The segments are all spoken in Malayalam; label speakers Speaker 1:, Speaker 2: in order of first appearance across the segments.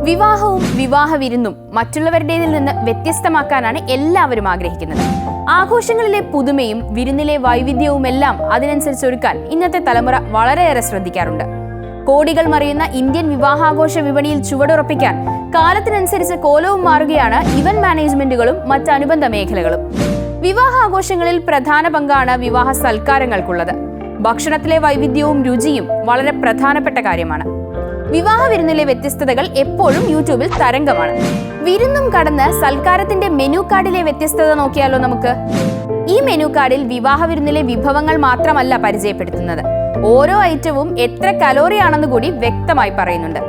Speaker 1: വിവാഹവും വിവാഹ വിരുന്നും മറ്റുള്ളവരുടേതിൽ നിന്ന് വ്യത്യസ്തമാക്കാനാണ് എല്ലാവരും ആഗ്രഹിക്കുന്നത്. ആഘോഷങ്ങളിലെ പുതുമയും വിരുന്നിലെ വൈവിധ്യവുമെല്ലാം അതിനനുസരിച്ച് ഒരുക്കാൻ ഇന്നത്തെ തലമുറ വളരെയേറെ ശ്രദ്ധിക്കാറുണ്ട്. കോടികൾ മറിയുന്ന ഇന്ത്യൻ വിവാഹാഘോഷ വിപണിയിൽ ചുവടുറപ്പിക്കാൻ കാലത്തിനനുസരിച്ച് കോലവും മാറുകയാണ് ഇവന്റ് മാനേജ്മെന്റുകളും മറ്റനുബന്ധ മേഖലകളും. വിവാഹാഘോഷങ്ങളിൽ പ്രധാന പങ്കാണ് വിവാഹ സൽക്കാരങ്ങൾക്കുള്ളത്. ഭക്ഷണത്തിലെ വൈവിധ്യവും രുചിയും വളരെ പ്രധാനപ്പെട്ട കാര്യമാണ്. വിവാഹ വിരുന്നിലെ വ്യത്യസ്തതകൾ എപ്പോഴും യൂട്യൂബിൽ തരംഗമാണ്. വിരുന്നും കടന്ന് സൽക്കാരത്തിന്റെ മെനു കാർഡിലെ വ്യത്യസ്തത നോക്കിയാലോ നമുക്ക്. ഈ മെനു കാർഡിൽ വിവാഹ വിരുന്നിലെ വിഭവങ്ങൾ മാത്രമല്ല പരിചയപ്പെടുത്തുന്നത്, ഓരോ ഐറ്റവും എത്ര കലോറിയാണെന്ന് കൂടി വ്യക്തമായി പറയുന്നുണ്ട്.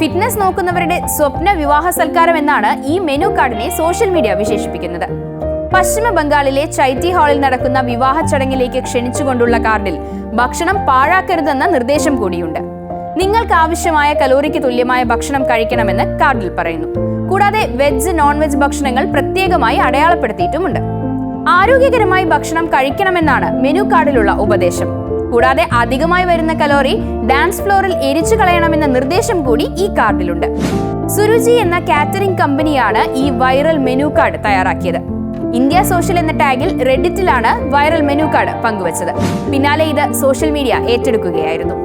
Speaker 1: ഫിറ്റ്നസ് നോക്കുന്നവരുടെ സ്വപ്ന വിവാഹ സൽക്കാരം എന്നാണ് ഈ മെനു കാർഡിനെ സോഷ്യൽ മീഡിയ വിശേഷിപ്പിക്കുന്നത്. പശ്ചിമ ബംഗാളിലെ ചൈറ്റി ഹാളിൽ നടക്കുന്ന വിവാഹ ചടങ്ങിലേക്ക് ക്ഷണിച്ചുകൊണ്ടുള്ള കാർഡിൽ ഭക്ഷണം പാഴാക്കരുതെന്ന നിർദ്ദേശം കൂടിയുണ്ട്. നിങ്ങൾക്ക് ആവശ്യമായ കലോറിക്ക് തുല്യമായ ഭക്ഷണം കഴിക്കണമെന്ന് കാർഡിൽ പറയുന്നു. കൂടാതെ വെജ്, നോൺ വെജ് ഭക്ഷണങ്ങൾ പ്രത്യേകമായി അടയാളപ്പെടുത്തിയിട്ടുമുണ്ട്. ആരോഗ്യകരമായി ഭക്ഷണം കഴിക്കണമെന്നാണ് മെനു കാർഡിലുള്ള ഉപദേശം. കൂടാതെ അധികമായി വരുന്ന കലോറി ഡാൻസ് ഫ്ലോറിൽ എരിച്ചു കളയണമെന്ന നിർദ്ദേശം കൂടി ഈ കാർഡിലുണ്ട്. സുരുചി എന്ന കാറ്ററിംഗ് കമ്പനിയാണ് ഈ വൈറൽ മെനു കാർഡ് തയ്യാറാക്കിയത്. ഇന്ത്യ സോഷ്യൽ എന്ന ടാഗിൽ റെഡിറ്റിലാണ് വൈറൽ മെനു കാർഡ് പങ്കുവച്ചത്. പിന്നാലെ ഇത് സോഷ്യൽ മീഡിയ ഏറ്റെടുക്കുകയായിരുന്നു.